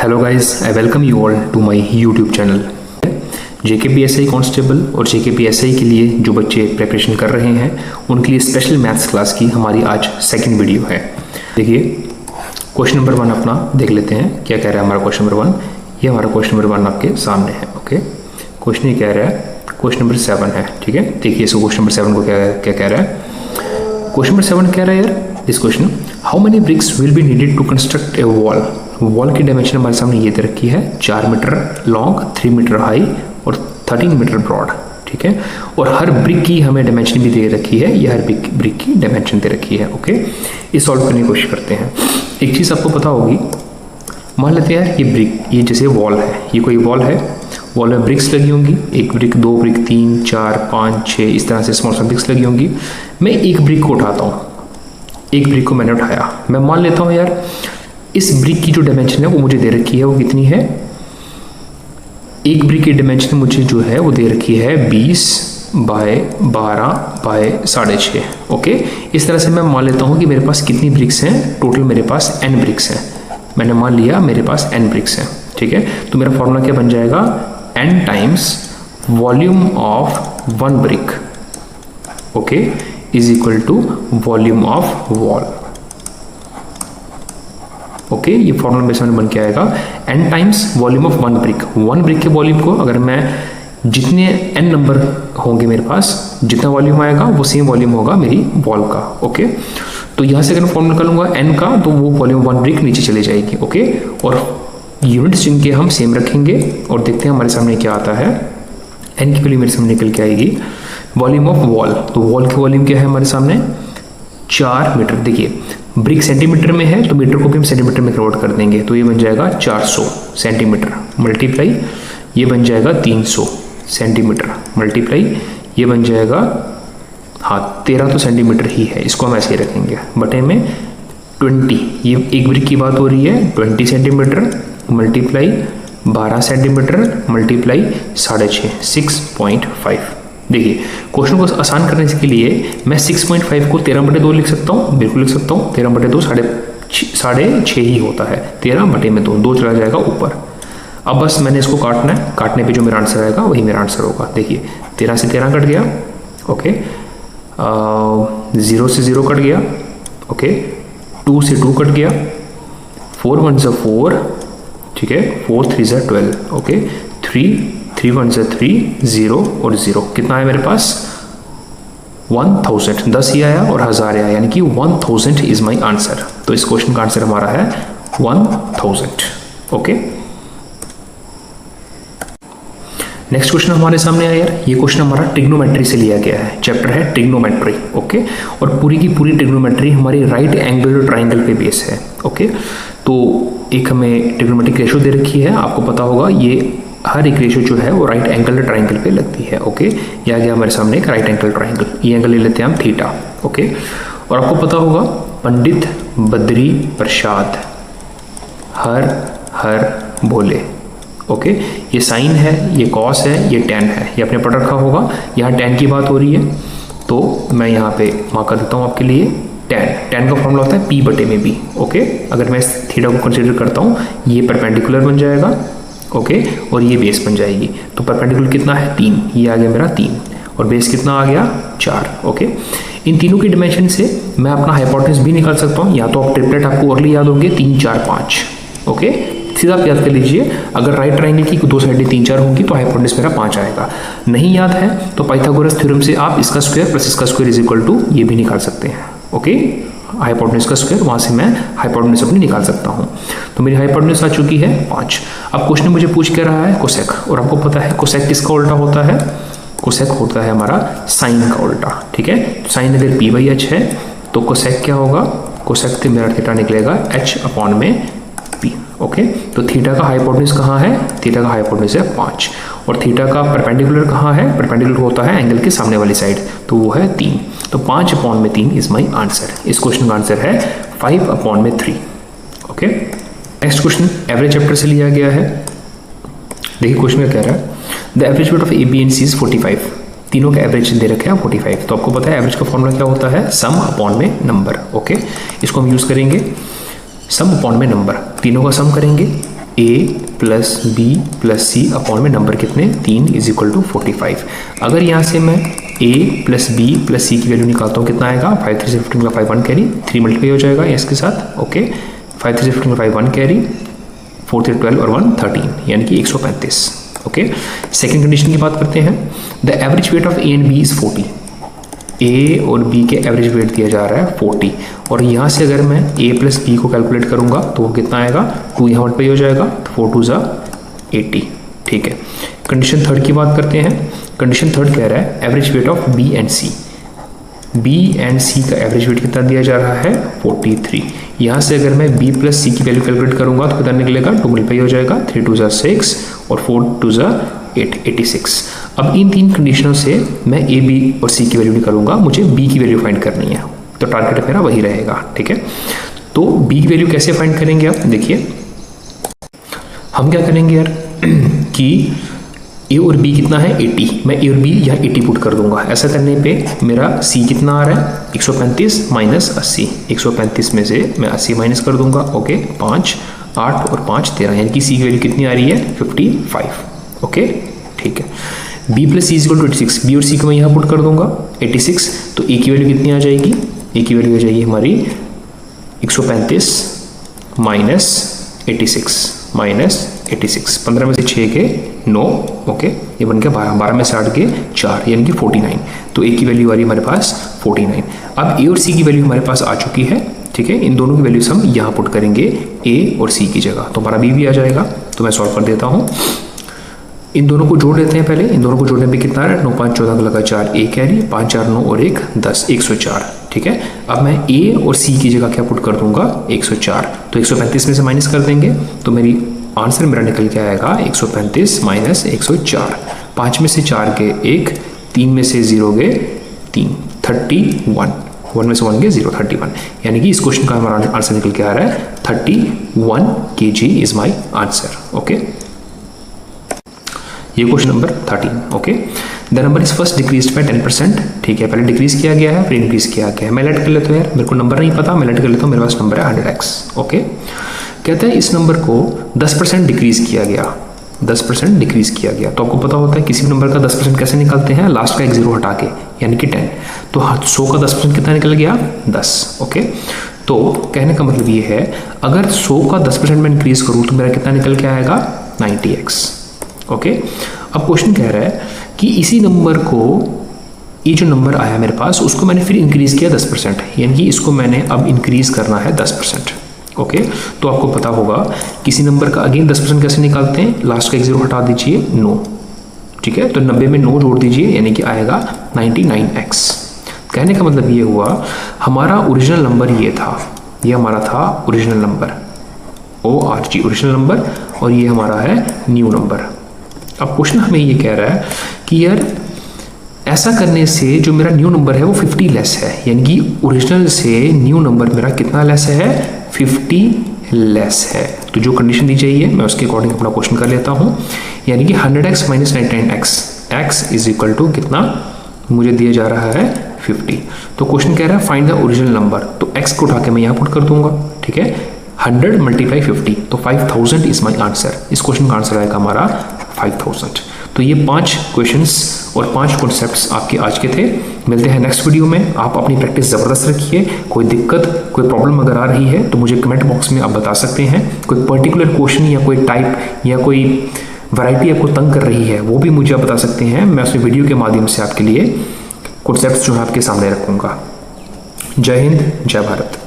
Hello guys, I welcome you all to my YouTube channel. JKPSI constable और JKPSI के लिए जो बच्चे प्रिपरेशन कर रहे हैं उनके लिए स्पेशल मैथ्स क्लास की हमारी आज सेकंड वीडियो है। देखिए क्वेश्चन नंबर 1 अपना देख लेते हैं क्या कह रहा है हमारा क्वेश्चन नंबर 1। ये हमारा क्वेश्चन नंबर 1 आपके सामने है। ओके, क्वेश्चन ये कह रहा है, क्वेश्चन नंबर 7 है। ठीक है, देखिए इसको क्वेश्चन नंबर 7 को क्या कह रहा है। क्वेश्चन नंबर 7 कह रहा है यार, this question, how many bricks will be needed to construct a wall. Wall की डायमेंशन हमारे सामने ये दे रखी है, 4 मीटर लॉन्ग, 3 मीटर हाई और 13 मीटर ब्रॉड। ठीक है, और हर ब्रिक की हमें डायमेंशन भी दे रखी है, ये हर ब्रिक की डायमेंशन दे रखी है। ओके, ये सॉल्व करने की कोशिश करते हैं। एक चीज़ आपको पता होगी, मान लेते हैं यार ये ब्रिक, ये जैसे वॉल है, ये कोई वॉल है, वॉल में ब्रिक्स लगी होंगी, 1 ब्रिक, 2 ब्रिक, 3, 4, 5, 6 इस तरह से स्मॉल स्मॉल ब्रिक्स लगी होंगी। मैं एक ब्रिक को उठाता हूँ, एक ब्रिक को मैंने उठाया, मैं मान लेता हूँ यार इस ब्रिक की जो डायमेंशन है वो मुझे दे रखी है, वो कितनी है, एक ब्रिक की डायमेंशन मुझे जो है वो दे रखी है 20 बाय 12 बाय 6.5। ओके, इस तरह से मैं मान लेता हूँ कि मेरे पास कितनी ब्रिक्स हैं, टोटल मेरे पास n ब्रिक्स हैं। मैंने मान लिया मेरे पास n ब्रिक्स हैं। ठीक है, तो मेरा फॉर्मूला क्या बन जाएगा, n times volume of 1 brick, okay, is equal to volume of wall. Okay, ये फॉर्मूला मेरे सामने बन के आएगा, n times volume of 1 brick. 1 brick के वॉल्यूम को अगर मैं जितने n नंबर होंगे मेरे पास, जितना वॉल्यूम आएगा वो सेम वॉल्यूम होगा मेरी वॉल का। ओके, तो यहाँ से अगर फॉर्मूला निकालूंगा n का, तो वो वॉल्यूम 1 ब्रिक नीचे चले जाएगी। ओके, और यूनिट्स जिनके हम सेम रखेंगे और देखते हैं हमारे सामने क्या आता है। n की वैल्यू मेरे सामने निकल के आएगी, वॉल्यूम ऑफ वॉल, तो वॉल की वॉल्यूम क्या है हमारे सामने 4 मीटर। देखिए ब्रिक सेंटीमीटर में है तो मीटर को भी हम सेंटीमीटर में कन्वर्ट कर देंगे, तो ये बन जाएगा 400 सेंटीमीटर मल्टीप्लाई ये बन जाएगा 300 सेंटीमीटर मल्टीप्लाई ये बन जाएगा, हाँ 13 तो सेंटीमीटर ही है, इसको हम ऐसे ही रखेंगे, बटे में 20, ये एक ब्रिक की बात हो रही है, 20 सेंटीमीटर मल्टीप्लाई 12 सेंटीमीटर मल्टीप्लाई 6.5 6.5। देखिए क्वेश्चन को आसान करने के लिए मैं 6.5 को 13/2 लिख सकता हूँ, बिल्कुल लिख सकता हूँ। 13/2 6.5 ही होता है, 13/2 2 चला जाएगा ऊपर। अब बस मैंने इसको काटना है, काटने पे जो मेरा आंसर आएगा वही मेरा आंसर होगा। देखिए 13 से 13 कट गया, ओके, 0 से 0 कट गया, ओके, 2 से 2 कट गया, 4 1 से 4, ठीक है, 4 3 से 12, ओके, 3 1 से 3, 0 और 0, कितना है मेरे पास 1000, 10 ही आया और 1000 आया, यानी कि 1000 इज माई आंसर। तो इस क्वेश्चन का आंसर हमारा है 1000। ओके, नेक्स्ट क्वेश्चन हमारे सामने आया यार, ये क्वेश्चन हमारा ट्रिग्नोमेट्री से लिया गया है, चैप्टर है ट्रिग्नोमेट्री। ओके, और पूरी की पूरी ट्रिग्नोमेट्री हमारी राइट एंगल ट्राइंगल पे बेस है। ओके, तो एक हमें ट्रिग्नोमेट्रिक रेशो दे रखी है, आपको पता होगा ये हर एक रेशो जो है वो राइट एंगल ट्राइंगल पे लगती है। ओके, ये आ गया हमारे सामने एक राइट एंगल ट्राइंगल, ये एंगल ले लेते हैं हम थीटा। ओके, और आपको पता होगा पंडित बद्री प्रसाद हर हर बोले। ओके, ये साइन है, ये कॉस है, ये टेन है, ये आपने पढ़ रखा होगा। यहाँ टेन की बात हो रही है तो मैं यहाँ पे मार्क कर देता हूँ आपके लिए टेन का फॉर्मूला होता है P/B। ओके, अगर मैं थीटा को कंसिडर करता हूँ, ये परपेंडिकुलर बन जाएगा, ओके, और ये बेस बन जाएगी। तो परपेंडिकुलर कितना है 3, ये आ गया मेरा 3, और बेस कितना आ गया 4। ओके, इन तीनों की डायमेंशन से मैं अपना हाइपोटेन्यूज भी निकाल सकता हूँ, या तो आप ट्रिपलेट आपको अर्ली याद होंगे 3 4 5। ओके, सीधा आप याद कर लीजिए, अगर राइट ट्राइंगल की 2 साइडें 3 4 होंगी तो हाइपोटेन्यूज मेरा 5 आएगा। नहीं याद है तो पाइथागोरस थ्योरम से आप इसका स्क्वायर प्लस इसका स्क्वायर इज इक्वल टू ये भी निकाल सकते हैं। ओके, हाइपोटेन्यूज का स्क्वायर, वहाँ से मैं हाइपोटेन्यूज अपनी निकाल सकता हूँ। तो मेरी हाइपोटेन्यूज आ चुकी है 5। अब क्वेश्चन मुझे पूछ के रहा है कोसेक, और आपको पता है कोसेक किसका उल्टा होता है, कोसेक होता है हमारा साइन का उल्टा। ठीक है, साइन अगर P/H है तो कोसेक क्या होगा, कोसेक से मेरा थीटा निकलेगा H/P। ओके, तो थीटा का हाइपोटेन्यूज कहाँ है, थीटा का हाइपोटेन्यूज है 5, और थीटा का परपेंडिकुलर कहाँ है, परपेंडिकुलर होता है एंगल के सामने वाली साइड, तो वो है 3। तो 5/3 इज माई आंसर। इस क्वेश्चन का आंसर है 5/3। Okay, next question average chapter से लिया गया है। देखिए क्वेश्चन में कह रहा है the average weight of A, B and C is 45। तीनों का एवरेज दे रखे हैं 45। तो आपको पता है एवरेज का फॉर्मूला क्या होता है, सम अपॉन में नंबर। ओके, इसको हम यूज करेंगे, सम अपॉन में नंबर, तीनों का सम करेंगे ए प्लस बी प्लस सी अपॉन में नंबर कितने 3 इज इक्वल टू 45। अगर यहाँ से मैं ए प्लस बी प्लस सी की वैल्यू निकालता हूँ कितना आएगा 5 3 से 15 का 5 1 कैरी 3 मल्टीप्लाई हो जाएगा इसके साथ। ओके 5 3 से 15 का 5 1 कैरी 4 3 12 और 1 13 यानी कि 135। ओके सेकेंड कंडीशन की बात करते हैं। The average weight of A and B is 40। A और बी के एवरेज वेट दिया जा रहा है 40 और यहाँ से अगर मैं ए प्लस बी को कैलकुलेट करूँगा तो वो कितना आएगा 2 यहाँ मल्टीप्लाई हो जाएगा 4 2 जा 80। ठीक है कंडीशन थर्ड की बात करते हैं। कंडीशन थर्ड कह रहा है average weight of B and C. B and C का एवरेज वेट कितना दिया जा रहा है 43। यहाँ से अगर मैं बी प्लस सी की वैल्यू कैलकुलेट करूँगा तो कितना निकलेगा 2 मल्टीप्लाई हो जाएगा 3 2 जा 6 और 4 2 जा 8 86। अब इन तीन कंडीशनों से मैं ए बी और सी की वैल्यू निकालूंगा, मुझे बी की वैल्यू फाइंड करनी है तो टारगेट मेरा वही रहेगा। ठीक है तो बी की वैल्यू कैसे फाइंड करेंगे आप देखिए हम क्या करेंगे यार कि ए और बी कितना है 80, मैं ए और बी यहाँ 80 पुट कर दूंगा। ऐसा करने पे मेरा सी कितना आ रहा है 135 माइनस 80। 135 में से मैं 80 माइनस कर दूंगा। ओके 5 8 और 5 13 यानी कि सी की वैल्यू कितनी आ रही है 55। ओके ठीक है B plus C is equal to 86। B और सी को मैं यहाँ पुट कर दूंगा 86 तो ए की वैल्यू कितनी आ जाएगी ए की वैल्यू आ जाएगी हमारी 135 माइनस 86 माइनस 86। 15 में से 6 के 9। ओके ये बन गया 12 12 में से 8 के 4 यानी कि 49। तो ए की वैल्यू आ रही है हमारे पास 49। अब ए और सी की वैल्यू हमारे पास आ चुकी है। ठीक है इन दोनों की वैल्यूज हम यहाँ पुट करेंगे ए और सी की जगह तो हमारा बी भी आ जाएगा। तो मैं सॉल्व कर देता हूँ। इन दोनों को जोड़ लेते हैं पहले। इन दोनों को जोड़ने पे कितना है 9 5 14 का लगा 4 ए कैरी 5 4 9 और 1 10 104। ठीक है अब मैं ए और सी की जगह क्या पुट कर दूंगा 104 तो 135 में से माइनस कर देंगे तो मेरी आंसर मेरा निकल के आएगा 135 माइनस 104। 5 में से 4 के 1 3 में से 0 गए 3 31 1 में से 1 गए 0 31 यानी कि इस क्वेश्चन का हमारा आंसर निकल के आ रहा है 31 kg is my answer. Okay ये question number 13। Okay the number is first decrease by 10%। ठीक है पहले डिक्रीज किया गया है फिर इंक्रीज किया गया है। मैं लेट कर लेता हूँ यार मेरे को नंबर नहीं पता मैं लेट कर लेता हूँ। मेरे पास नंबर है 100x। ओके कहते हैं इस नंबर को 10% डिक्रीज किया गया 10% डिक्रीज किया गया। तो आपको पता होता है किसी भी नंबर का 10% कैसे निकालते हैं लास्ट का एक जीरो हटा के यानी कि 10। तो 100 का 10% कितना निकल गया 10। ओके तो कहने का मतलब ये है अगर 100 का 10% में इंक्रीज करूँ तो मेरा कितना निकल के आएगा 90x। ओके अब क्वेश्चन कह रहा है कि इसी नंबर को ये जो नंबर आया मेरे पास उसको मैंने फिर इंक्रीज किया 10% यानी कि इसको मैंने अब इंक्रीज करना है 10%। ओके तो आपको पता होगा किसी नंबर का अगेन 10% कैसे निकालते हैं लास्ट का एक जीरो हटा दीजिए 9। ठीक है तो 90 में 9 जोड़ दीजिए यानी कि आएगा 99x। कहने का मतलब ये हुआ हमारा ओरिजिनल नंबर ये था ये हमारा था original number ORG original number और ये हमारा है न्यू नंबर। अब क्वेश्चन हमें ये कह रहा है कि यार ऐसा करने से जो मेरा न्यू नंबर है वो 50 लेस है यानी कि ओरिजिनल से न्यू नंबर मेरा कितना लेस है 50 लेस है। तो जो कंडीशन दी चाहिए मैं उसके अकॉर्डिंग अपना क्वेश्चन कर लेता हूँ यानी कि 100x minus 99x x is equal to कितना मुझे दिया जा रहा है 50। तो क्वेश्चन कह रहा है फाइंड द ओरिजिनल नंबर तो x को उठा के मैं यहाँ पुट कर दूंगा। ठीक है 100 मल्टीप्लाई 50 तो 5000 इज माई आंसर। इस क्वेश्चन का आंसर आएगा हमारा 5000। तो ये 5 क्वेश्चंस और 5 कॉन्सेप्ट्स आपके आज के थे। मिलते हैं नेक्स्ट वीडियो में। आप अपनी प्रैक्टिस ज़बरदस्त रखिए। कोई दिक्कत कोई प्रॉब्लम अगर आ रही है तो मुझे कमेंट बॉक्स में आप बता सकते हैं। कोई पर्टिकुलर क्वेश्चन या कोई टाइप या कोई वैरायटी आपको तंग कर रही है वो भी मुझे आप बता सकते हैं। मैं उस वीडियो के माध्यम से आपके लिए कॉन्सेप्ट्स जो है आपके सामने रखूँगा। जय हिंद जय भारत।